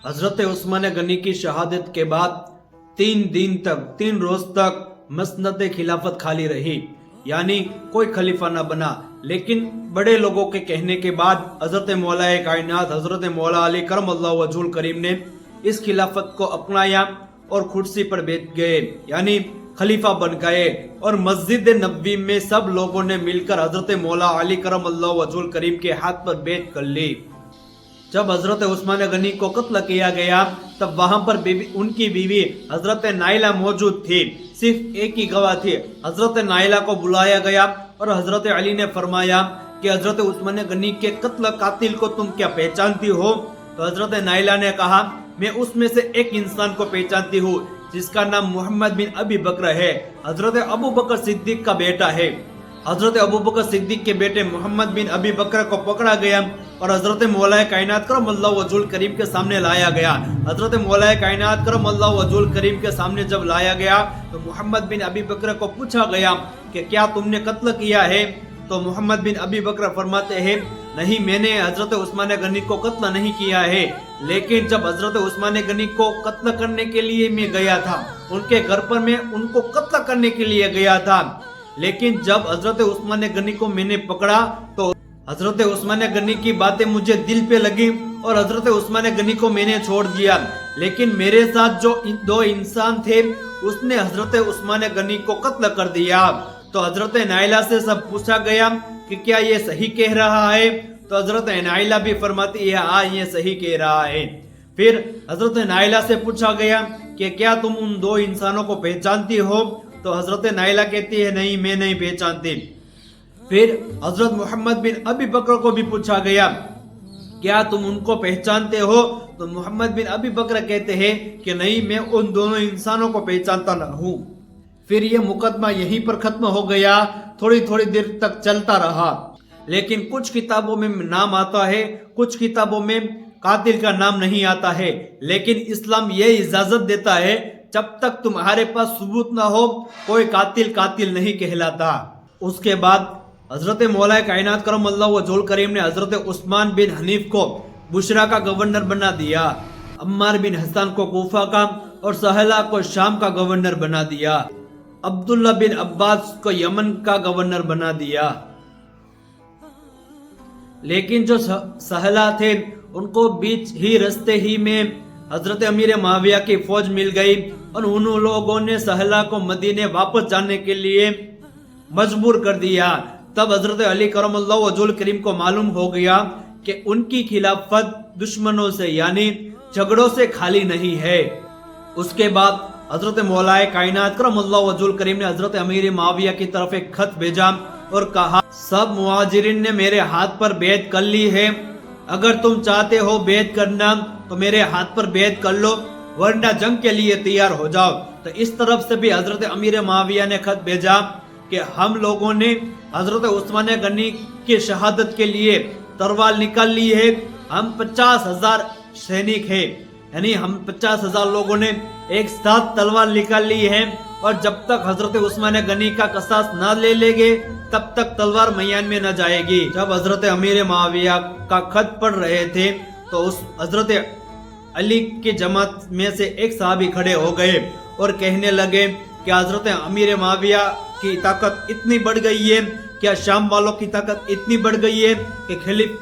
हजरत उस्मान गनी की शहादत के बाद 3 रोज तक मसनद खिलाफत खाली रही, यानी कोई खलीफा न बना। लेकिन बड़े लोगों के कहने के बाद हजरत मौला कायनात हजरत मौला अली करमल्लाहु वजहुल करीम ने इस खिलाफत को अपनाया और कुर्सी पर बैठ गए, यानी खलीफा बन गए। और मस्जिद नबवी में सब लोगों ने मिलकर हजरत मौला अली करमल्लाहु वजहुल करीम के हाथ पर बैठ कर ली। जब हजरत उस्मान गनी को कत्ल किया गया तब वहां पर उनकी बीवी हजरत नाइला मौजूद थी। सिर्फ एक ही गवाह थी। हजरत नाइला को बुलाया गया और हजरत अली ने फरमाया कि हजरत उस्मान गनी के कत्ल कातिल को तुम क्या पहचानती हो? तो हजरत नाइला ने कहा, मैं उसमें से एक इंसान को पहचानती हूँ जिसका नाम मोहम्मद बिन अबी बकर है, हजरत अबू बकर सिद्दीक का बेटा है। हजरत अबू बकर सिद्दीक के बेटे मोहम्मद बिन अबी बकर को पकड़ा गया और हजरत मौला कायनात करमल्लाहु वजहुल करीम के सामने लाया गया। हजरत मौला कायनात करमल्लाहु वजहुल करीम के सामने जब लाया गया तो मोहम्मद बिन अबी बकर को पूछा गया कि क्या तुमने कत्ल किया है? तो मोहम्मद बिन अबी बकर फरमाते हैं, नहीं, मैंने हजरत उस्मान गनी को कत्ल नहीं किया है। लेकिन जब हजरत उस्मान गनी को कत्ल करने के लिए मैं गया था, उनके घर पर मैं उनको कत्ल करने के लिए गया था। लेकिन जब हजरत उस्मान गनी को मैंने पकड़ा तो हजरत उस्मान गनी की बातें मुझे दिल पे लगी और हजरत उस्मान गनी को मैंने छोड़ दिया। लेकिन मेरे साथ जो 2 इंसान थे उसने हजरत उस्मान गनी को कत्ल कर दिया। तो हजरत नाइला से सब पूछा गया कि क्या ये सही कह रहा है? तो हजरत नाइला भी फरमाती है, हाँ, ये सही कह रहा है। फिर हजरत नाइला से पूछा गया कि क्या तुम उन 2 इंसानों को पहचानती हो? तो हजरत नाइला कहती है, नहीं, मैं नहीं पहचानती। फिर हजरत मोहम्मद बिन अबी बकर को भी पूछा गया, क्या तुम उनको पहचानते हो? तो मोहम्मद बिन अबी बकर कहते हैं कि नहीं, मैं उन दोनों इंसानों को पहचानता न हूँ। फिर यह मुकदमा यहीं पर खत्म हो गया। थोड़ी थोड़ी देर तक चलता रहा, लेकिन कुछ किताबों में नाम आता है, कुछ किताबों में कातिल का नाम नहीं आता है। लेकिन इस्लाम यह इजाजत देता है, जब तक तुम्हारे पास सबूत ना हो कोई कातिल नहीं कहलाता। उसके बाद हजरत मौला कायनात करमल्लाहु वजहुल करीम ने हजरत उस्मान बिन हनीफ को बुशरा का गवर्नर बना दिया, अम्मार बिन हसन को कूफा का और सहला को शाम का गवर्नर बना दिया, अब्दुल्ला बिन अब्बास को यमन का गवर्नर बना दिया। लेकिन जो सहला थे उनको बीच ही रास्ते ही में हजरत अमीर माविया की फौज मिल गई और उन लोगों ने सहला को मदीने वापस जाने के लिए मजबूर कर दिया। तब हजरत अली करमल्लाहु वजहुल करीम को मालूम हो गया कि उनकी खिलाफत दुश्मनों से यानी झगड़ों से खाली नहीं है। उसके बाद हजरत मौलाए कायनात करमल्लाहु वजहुल करीम ने हजरत अमीर माविया की तरफ एक खत भेजा और कहा, सब मुहाजिरिन ने मेरे हाथ पर बैत कर ली है, अगर तुम चाहते हो बैत करना तो मेरे हाथ पर बैत कर लो, वरना जंग के लिए तैयार हो जाओ। तो इस तरफ से भी हजरत अमीर माविया ने खत भेजा कि हम लोगों ने हजरत उस्मान गनी की शहादत के लिए तलवार निकाल ली है, हम 50,000 सैनिक हैं, यानी हम 50,000 लोगों ने एक साथ तलवार निकाल ली है और जब तक हजरत उस्मान गनी का कसास न ले लेंगे तब तक तलवार मैदान में न जाएगी। जब हजरत अमीर माविया का खत पढ़ रहे थे तो उस हजरत अली की जमात में से एक सहाबी खड़े हो गए और कहने लगे कि हजरत अमीर माविया की ताकत इतनी बढ़ गई है, क्या शाम वालों की ताकत इतनी बढ़ गई है कि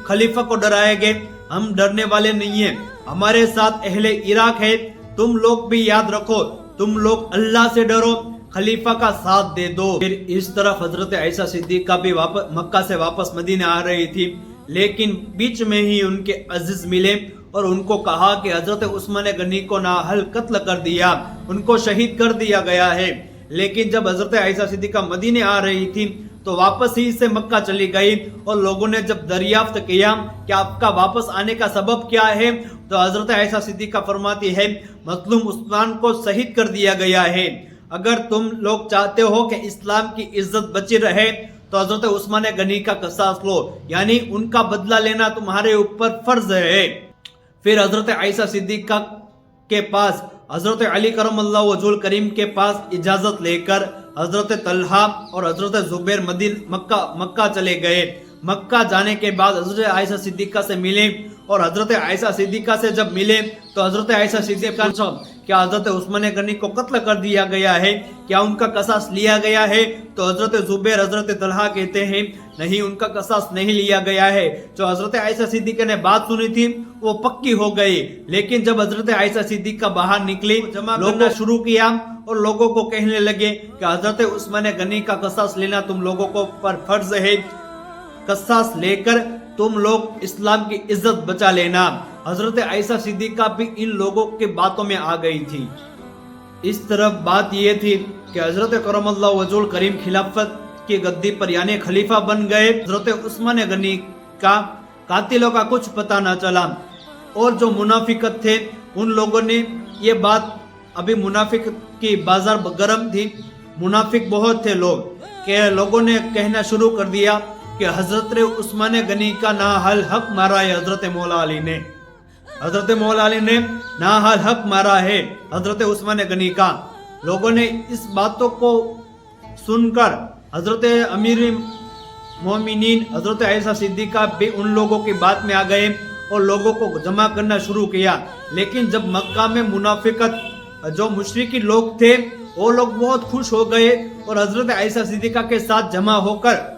खलीफा को डराएंगे? हम डरने वाले नहीं है, हमारे साथ अहले इराक है, तुम लोग भी याद रखो, तुम लोग अल्लाह से डरो, खलीफा का साथ दे दो। फिर इस तरफ हजरत आयशा सिद्दीका भी मक्का से वापस मदीना आ रही थी, लेकिन बीच में ही उनके अजीज मिले और उनको कहा कि हजरत उस्मान गनी को नाअहल कत्ल कर दिया, उनको शहीद कर दिया गया है। लेकिन जब हजरत आयशा सिद्दीका मदीने आ रही थी तो वापस ही से मक्का चली गई और लोगों ने जब दरियाफ्त किया कि आपका वापस आने का सबब क्या है, तो हजरत आयशा सिद्दीका फरमाती है, मजलूम उस्मान को शहीद कर दिया गया है, अगर तुम लोग चाहते हो कि इस्लाम की इज्जत बची रहे तो हजरत उस्मान गनी का कसास लो, यानी उनका बदला लेना तुम्हारे ऊपर फर्ज है। फिर हजरत आयशा सिद्दीका के पास हजरत अली करमल्लाहु वजहुल करीम के पास इजाजत लेकर हजरत तलहा और हजरत जुबैर मक्का चले गए। मक्का जाने के बाद हजरत आयशा सिद्दीका से मिले और हजरत आयशा सिद्दीका से जब मिले तो हजरत आयशा सिद्दीका ने पूछा, क्या हजरत उस्मान गनी को कत्ल कर दिया गया है, क्या उनका कसास लिया गया है? तो हजरत जुबैर हजरत तलहा कहते हैं नहीं, उनका कसास नहीं लिया गया है। जो हजरत आयशा सिद्दीका ने बात सुनी थी वो पक्की हो गई, लेकिन जब हजरत आयशा सिद्दीका बाहर निकली, जमा करना शुरू किया और लोगों को कहने लगे कि हजरत उस्मान गनी का कसास लेना तुम लोगों को पर फर्ज है, कसास लेकर तुम लोग इस्लाम की इज्जत बचा लेना। हजरत आयशा सिद्दीका भी इन लोगों के बातों में आ गई थी। इस तरफ बात ये थी कि हजरत करमल्लाहु वजहुल करीम खिलाफत की गद्दी पर यानी खलीफा बन गए। हजरत उस्मान गनी का कातिलों का कुछ पता न चला और जो मुनाफिकत थे उन लोगों ने ये बात, अभी मुनाफिक की बाजार गर्म थी, मुनाफिक बहुत थे लोग, के लोगों ने कहना शुरू कर दिया कि हजरत उस्मान गनी का नाहल हक मारा है हजरत मौला अली ने, हजरत मौला अली ने नाहल हक मारा है हजरत उस्मान गनी का। लोगों ने इस बातों को सुनकर हजरत अमीर मोमिनीन हजरत आयशा सिद्दीका भी उन लोगों की बात में आ गए और लोगों को जमा करना शुरू किया। लेकिन जब मक्का में मुनाफिकत जो मुशरिकी लोग थे वो लोग बहुत खुश हो गए और हजरत आयशा सिद्दीका के साथ जमा होकर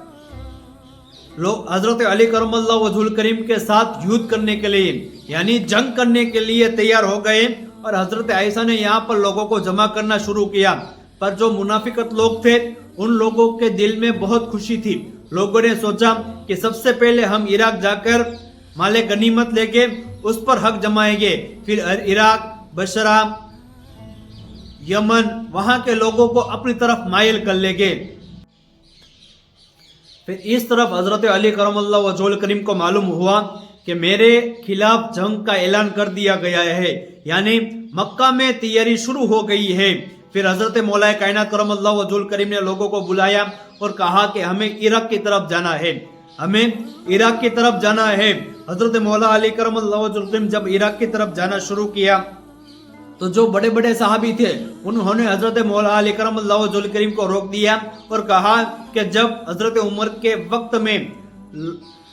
लोग हजरत अली करमल्लाहु वजहुल करीम के साथ युद्ध करने के लिए यानी जंग करने के लिए तैयार हो गए और हजरत आयशा ने यहाँ पर लोगों को जमा करना शुरू किया। पर जो मुनाफिकत लोग थे उन लोगों के दिल में बहुत खुशी थी। लोगों ने सोचा कि सबसे पहले हम इराक जाकर माले गनीमत लेके उस पर हक जमाएंगे, फिर इराक, बशरा, यमन, वहां के लोगों को अपनी तरफ माइल कर लेंगे। फिर इस तरफ हजरत अली करमल्लाहु वजहुल करीम को मालूम हुआ कि मेरे खिलाफ जंग का ऐलान कर दिया गया है, यानी मक्का में तैयारी शुरू हो गई है। फिर हजरत मौलाए कायनात करमल्लाहु वजहुल करीम ने लोगों को बुलाया और कहा कि हमें इराक की तरफ जाना है, हमें इराक की तरफ जाना है। हजरत मौला अली करमल्लाहु वजहुल करीम जब इराक की तरफ जाना शुरू किया तो जो बड़े बड़े सहाबी थे उन्होंने हजरत मौला अली करमल्लाहु वजहुल करीम को रोक दिया और कहा कि जब हजरत उमर के वक्त में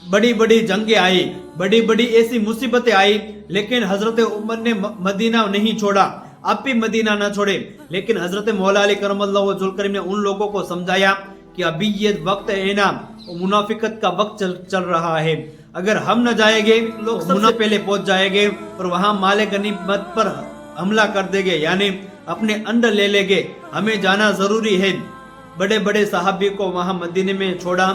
बड़ी बड़ी जंगें आई, बड़ी बड़ी ऐसी मुसीबतें आई, लेकिन हजरत उमर ने मदीना नहीं छोड़ा, आप भी मदीना ना छोड़े। लेकिन हजरत मौला अली करमल्लाहु वजहुल करीम ने उन लोगों को समझाया कि अभी ये वक्त है ना, मुनाफिकत का वक्त चल रहा है, अगर हम न जाएंगे लोग सबसे पहले पहुंच जाएंगे और वहां माले गनीमत पर हमला कर देंगे, यानी अपने अंडर ले लेंगे, हमें जाना जरूरी है। बड़े बड़े सहाबी को वहां मदीने में छोड़ा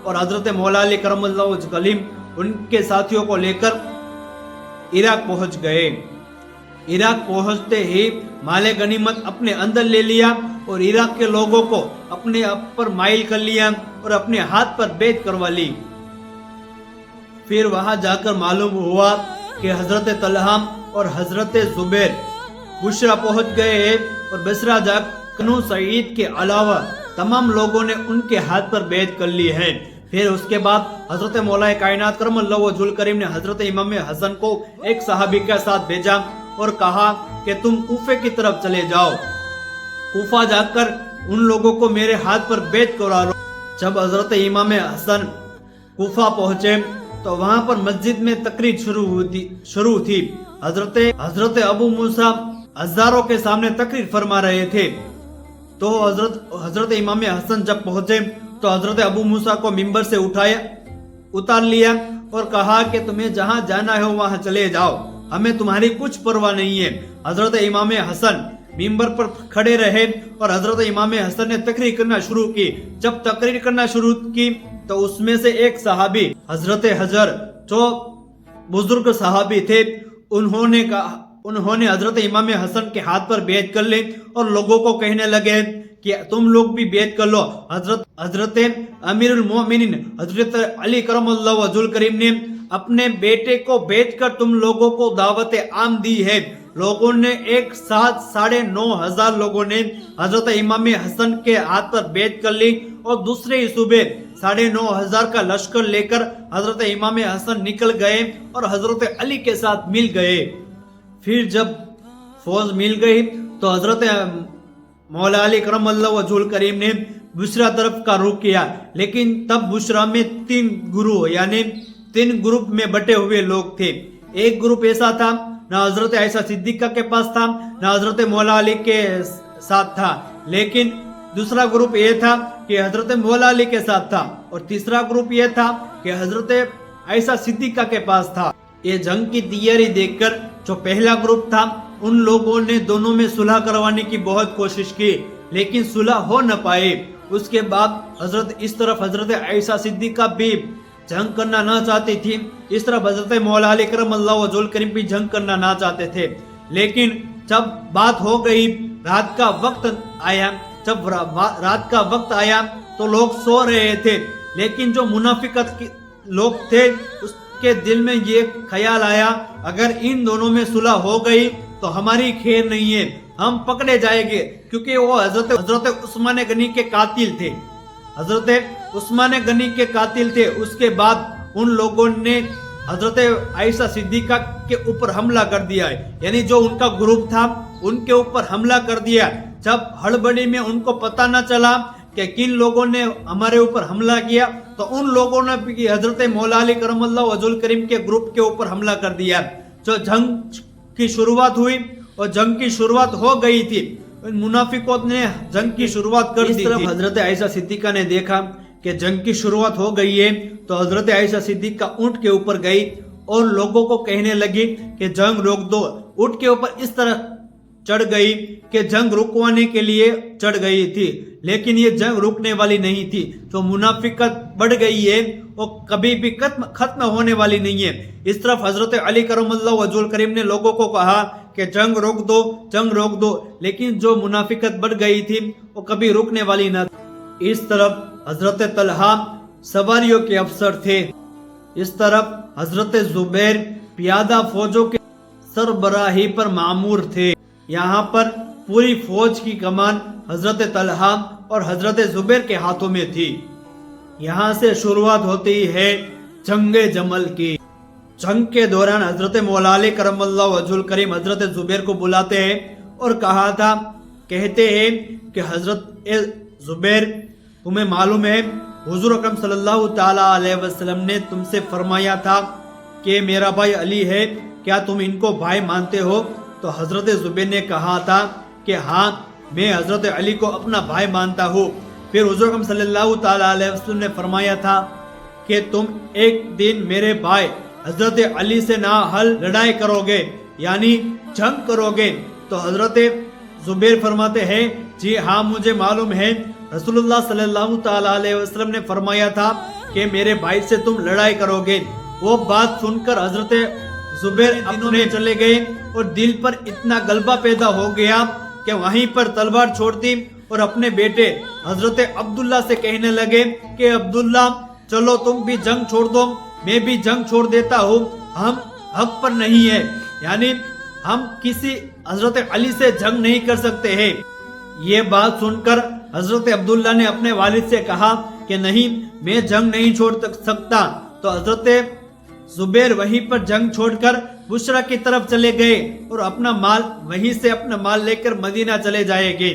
और हजरत मौला अली करमल्लाहु वजहुल करीम उनके साथियों को लेकर इराक पहुंच गए। इराक पहुंचते ही माले गनीमत अपने अंदर ले लिया और इराक के लोगों को अपने आप पर माइल कर लिया और अपने हाथ पर बैत करवा ली। फिर वहां जाकर मालूम हुआ कि हजरत तलहा और हजरत जुबैर बुशरा पहुंच गए हैं और बसरा जाकर कनू सईद के अलावा तमाम लोगों ने उनके हाथ पर बैत कर ली है। फिर उसके बाद हजरत मौलाए कायनात करमल्लाहु वजहुल करीम ने हजरत इमाम हसन को एक सहाबी के साथ भेजा और कहा कि तुम कूफे की तरफ चले जाओ, कूफा जाकर उन लोगों को मेरे हाथ पर बैत करा लो। जब हजरत इमाम हसन कूफा पहुंचे तो वहां पर मस्जिद में तकरीर शुरू थी। हजरत अबू मूसा हजारों के सामने तकरीर फरमा रहे थे। तो हजरत इमाम हसन जब पहुंचे तो हजरत अबू मूसा को मिंबर से उतार लिया और कहा कि तुम्हें जहां जाना है वहां चले जाओ, हमें तुम्हारी कुछ परवाह नहीं है। हजरत इमाम हसन मिंबर पर खड़े रहे और हजरत इमाम हसन ने तकरीर करना शुरू की। जब तकरीर करना शुरू की तो उसमें से एक सहाबी हजरत हजर जो बुजुर्ग सहाबी थे उन्होंने हजरत इमाम हसन के हाथ पर बैत कर ली और लोगों को कहने लगे कि तुम लोग भी बैत कर लो। हजरत अमीरुल मोमिनीन हजरत अली करमल्लाहु वजहुल करीम ने अपने बेटे को बेचकर तुम लोगों को दावत आम दी है। लोगों ने एक साथ 9,500 लोगों ने हजरत इमाम हसन के हाथ पर बैत कर ली और दूसरे ही सुबह 9,500 का लश्कर लेकर हजरत इमाम हसन निकल गए और हजरत अली के साथ मिल गए। फिर जब फौज मिल गई तो हजरत मौला अली करमल्लाहु वजहुल करीम ने बुशरा तरफ का रुख किया, लेकिन तब बुशरा में 3 गुरु यानी 3 ग्रुप में बटे हुए लोग थे। एक ग्रुप ऐसा था, ना हजरत आयशा सिद्दीका के पास था, ना हजरत मौला अली के साथ था, लेकिन दूसरा ग्रुप ये था कि हजरत मौला अली के साथ था, और तीसरा ग्रुप ये था कि हजरत आयशा सिद्दीका के पास था। ये जंग की तैयारी देखकर जो पहला ग्रुप था, उन लोगों ने दोनों में सुलह करवाने की बहुत कोशिश की, लेकिन सुलह हो न पाए। उसके बाद इस तरफ हजरत आयशा सिद्दीका भी जंग करना ना चाहती थी, इस तरफ हजरत मौला अली करमल्लाहु वजहुल करीम भी जंग करना ना चाहते थे। लेकिन जब बात हो गई, रात का वक्त आया, जब रात का वक्त आया तो लोग सो रहे थे, लेकिन जो मुनाफिकत के लोग थे उसके दिल में ये ख्याल आया, अगर इन दोनों में सुलह हो गई तो हमारी खैर नहीं है, हम पकड़े जाएंगे, क्योंकि वो हजरत उस्मान गनी के कातिल थे, हजरत उस्मान गनी के कातिल थे। उसके बाद उन लोगों ने हजरत आयशा सिद्दीका के ऊपर हमला कर दिया है, यानी जो उनका ग्रुप था उनके ऊपर हमला कर दिया। जब हड़बड़ी में उनको पता न चला कि किन लोगों ने हमारे ऊपर हमला किया, तो उन लोगों ने भी हजरत मौला अली करमल्लाहु वजहुल करीम के ग्रुप के ऊपर हमला कर दिया। जो जंग की शुरुआत हुई और जंग की शुरुआत हो गई थी, मुनाफिकों ने जंग की शुरुआत कर दी थी। हजरत आयशा सिद्दीका ने देखा कि जंग की शुरुआत हो गई है, तो हजरत आयशा सिद्दीका ऊंट के ऊपर गई और लोगों को कहने लगी कि जंग रोक दो। ऊंट के ऊपर इस तरह चढ़ गई कि जंग रुकवाने के लिए चढ़ गई थी, लेकिन ये जंग रुकने वाली नहीं थी। जो मुनाफिकत बढ़ गई है वो कभी भी खत्म होने वाली नहीं है। इस तरफ हजरत अली करमल्लाहु वजहुल करीम ने लोगों को कहा कि जंग रोक दो, जंग रोक दो, लेकिन जो मुनाफिकत बढ़ गई थी वो कभी रुकने वाली न थी। इस तरफ हजरत तलहा सवारियों के अफसर थे, इस तरफ हजरत जुबैर पियादा फौजों के सरबराही पर मामूर थे। यहाँ पर पूरी फौज की कमान हजरत तलहा और हजरत जुबैर के हाथों में थी। यहाँ से शुरुआत होती है जंगे जमल की। जंग के दौरान हजरत मौला अली करमल्लाहु वजहुल करीम हजरत जुबैर को बुलाते हैं और कहते हैं कि हजरत जुबैर, तुम्हें मालूम है हुजूर अकरम सल्लल्लाहु ताला अलैहि वसल्लम ने तुमसे फरमाया था कि मेरा भाई अली है, क्या तुम इनको भाई मानते हो? तो हजरत जुबैर ने कहा था कि हाँ, मैं हजरत अली को अपना भाई मानता हूँ। फिर हुजूर अकरम सल्लल्लाहु ताला अलैहि वसल्लम ने फरमाया था कि तुम एक दिन मेरे भाई हजरत अली से ना हल लड़ाई करोगे, यानी जंग करोगे। तो हजरत जुबैर फरमाते हैं, जी हाँ, मुझे मालूम है, रसूलुल्लाह सल्लल्लाहु ताला अलैहि वसल्लम ने फरमाया था कि मेरे भाई से तुम लड़ाई करोगे। वो बात सुनकर हजरत जुबैर अपने चले गए और दिल पर इतना गलबा पैदा हो गया कि वहीं पर तलवार छोड़ दी और अपने बेटे हजरत अब्दुल्ला से कहने लगे कि अब्दुल्ला, चलो तुम भी जंग छोड़ दो, मैं भी जंग छोड़ देता हूँ, हम हक पर नहीं है, यानी हम किसी हजरत अली से जंग नहीं कर सकते हैं। ये बात सुनकर हजरत अब्दुल्ला ने अपने वालिद से कहा कि नहीं, मैं जंग नहीं छोड़ सकता। तो हजरत जुबैर वहीं पर जंग छोड़कर बुशरा की तरफ चले गए और वहीं से अपना माल लेकर मदीना चले जाएंगे।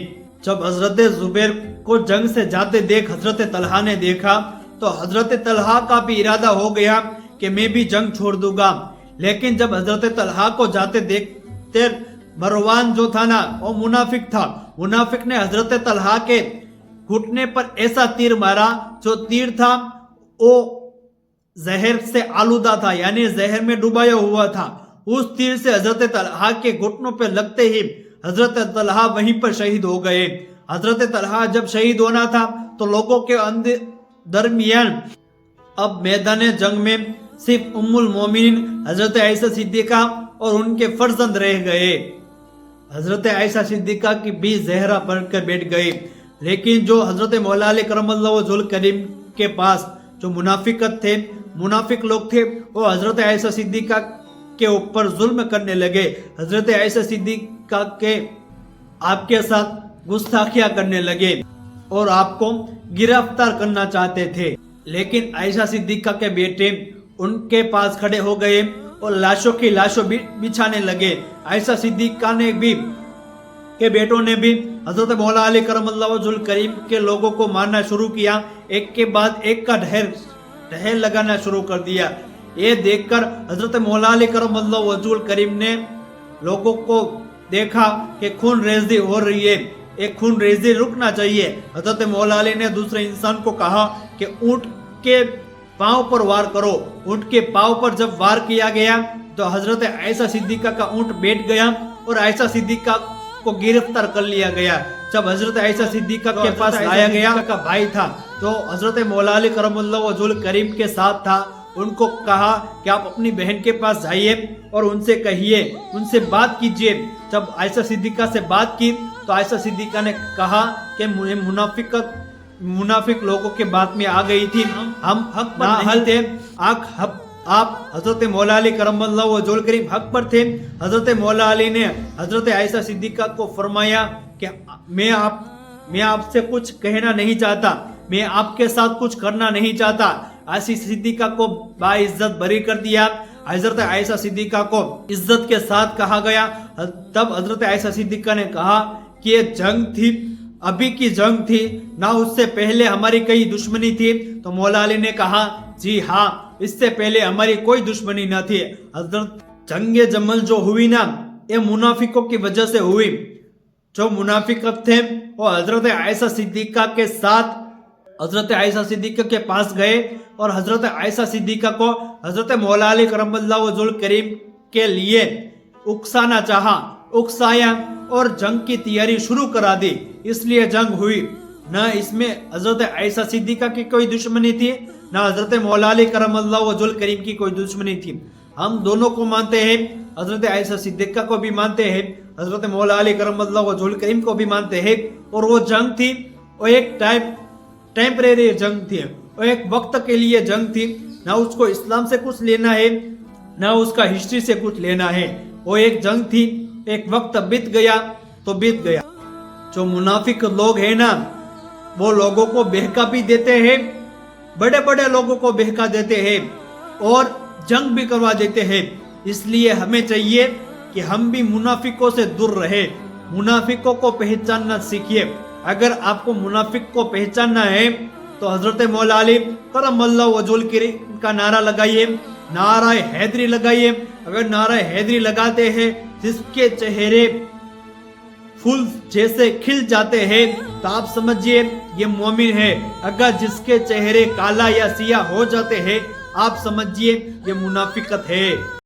जब हजरत जुबैर को जंग से जाते देख हजरत तलहा ने देखा, तो हजरत तलहा का भी इरादा हो गया कि मैं भी जंग छोड़ दूंगा। लेकिन जब हजरत तलहा को जाते देखते, मरवान जो था ना, वो मुनाफिक था। मुनाफिक ने हजरत तलहा के घुटने पर ऐसा तीर मारा, जो तीर था वो जहर से आलूदा था, यानी जहर में डुबाया हुआ था। उस तीर से हजरत तलहा के घुटनों पर लगते ही हजरत तलहा वहीं पर शहीद हो गए। हजरत तलहा जब शहीद होना था तो लोगों के दरमियान अब मैदान जंग में सिर्फ उम्मुल मोमिनीन हजरत आयशा सिद्दीका और उनके फर्जंद रह गए। हजरत आयशा सिद्दीका की भी जहरा पड़कर बैठ गई। लेकिन जो हजरत मौला अली करमल्लाहु वजहुल करीम के पास जो मुनाफिक लोग थे, वो हजरत आयशा सिद्दीका के ऊपर जुल्म करने लगे। हजरत आयशा सिद्दीका के आपके साथ गुस्ताखियां करने लगे और आपको गिरफ्तार करना चाहते थे। लेकिन आयशा सिद्दीका के बेटे उनके पास खड़े हो गए और लाशों की लाशों बिछाने लगे। आयशा सिद्दीका ने भी के बेटों ने भी हजरत मौला अली करमल्लाहु वजहुल करीम के लोगों को मारना शुरू किया। एक के बाद एक का ढेर लगाना शुरू कर दिया। ये देखकर हजरत मौला अली करमल्लाहु वजहुल करीम ने लोगों को देखा कि खून रेजी हो रही है, एक खून रेजी रुकना चाहिए। हजरत मौला अली ने दूसरे इंसान को कहा कि ऊंट के पांव पर वार करो। ऊंट के पांव पर जब वार किया गया तो हजरत आयशा सिद्दीका का ऊंट बैठ गया और आयशा सिद्दीका को गिरफ्तार कर लिया गया। जब हजरत आयशा सिद्दीका के पास लाया गया, का भाई था तो हजरत मौला अली करमल्लाहु वजहुल करीम के साथ था, उनको कहा कि आप अपनी बहन के पास जाइए और उनसे कहिए, उनसे बात कीजिए। जब आयशा सिद्दीका से बात की तो आयशा सिद्दीका ने कहा कि मुनाफिक लोगों के बात में आ गई थी, हम हक पर नहीं थे। आप हजरत मौला अली करमल्लाहु वजहुल करीम हक पर थे। हजरत मौला अली ने हजरत आयशा सिद्दीका को फरमाया कि मैं आपसे कुछ कहना नहीं चाहता, मैं आपके साथ कुछ करना नहीं चाहता। आयशा सिद्दीका को बाइज्जत बरी कर दिया। हजरत आयशा सिद्दीका को इज्जत के साथ कहा गया। तब हजरत आयशा सिद्दीका ने कहा कि ये जंग थी, अभी की जंग थी ना, उससे पहले हमारी कई दुश्मनी थी। तो मौला अली ने कहा जी हाँ, इससे पहले हमारी कोई दुश्मनी न थी। हजरत जंगे जमल जो हुई ना, ये मुनाफिकों की वजह से हुई। जो मुनाफिक थे वो हजरत आयशा सिद्दीका के साथ हजरत आयशा सिद्दीका के पास गए और हजरत आयशा सिद्दीका को हजरत मौला अली करमल्लाहु वजहुल करीम के लिए उकसाना चाहा, उकसाया और जंग की तैयारी शुरू करा दी। इसलिए जंग हुई। न इसमें हजरत आयशा सिद्दीका की कोई दुश्मनी थी, न हजरत मौला अली करमल्लाहु वजहुल करीम की कोई दुश्मनी थी। हम दोनों को मानते हैं, हजरत आयशा सिद्दीका को भी मानते हैं, हजरत मौला अली करमल्लाहु वजहुल करीम को भी मानते हैं। और वो जंग थी, वो एक टेम्परेरी जंग थी, वो एक वक्त के लिए जंग थी। ना उसको इस्लाम से कुछ लेना है, ना उसका हिस्ट्री से कुछ लेना है। वो एक जंग थी, एक वक्त बीत गया तो बीत गया। जो मुनाफिक लोग हैं ना, वो लोगों को बहका भी देते हैं, बड़े बड़े लोगों को बहका देते हैं और जंग भी करवा देते हैं। इसलिए हमें चाहिए कि हम भी मुनाफिकों से दूर रहे, मुनाफिकों को पहचानना सीखिए। अगर आपको मुनाफिक को पहचानना है तो हजरत मौला अली करमल्लाहु वजहुल करीम का नारा लगाइए, नारा हैदरी लगाइए। अगर नारा हैदरी लगाते हैं, जिसके चेहरे फूल जैसे खिल जाते हैं, तो आप समझिए ये मोमिन है। अगर जिसके चेहरे काला या सिया हो जाते हैं, आप समझिए ये मुनाफिकत है।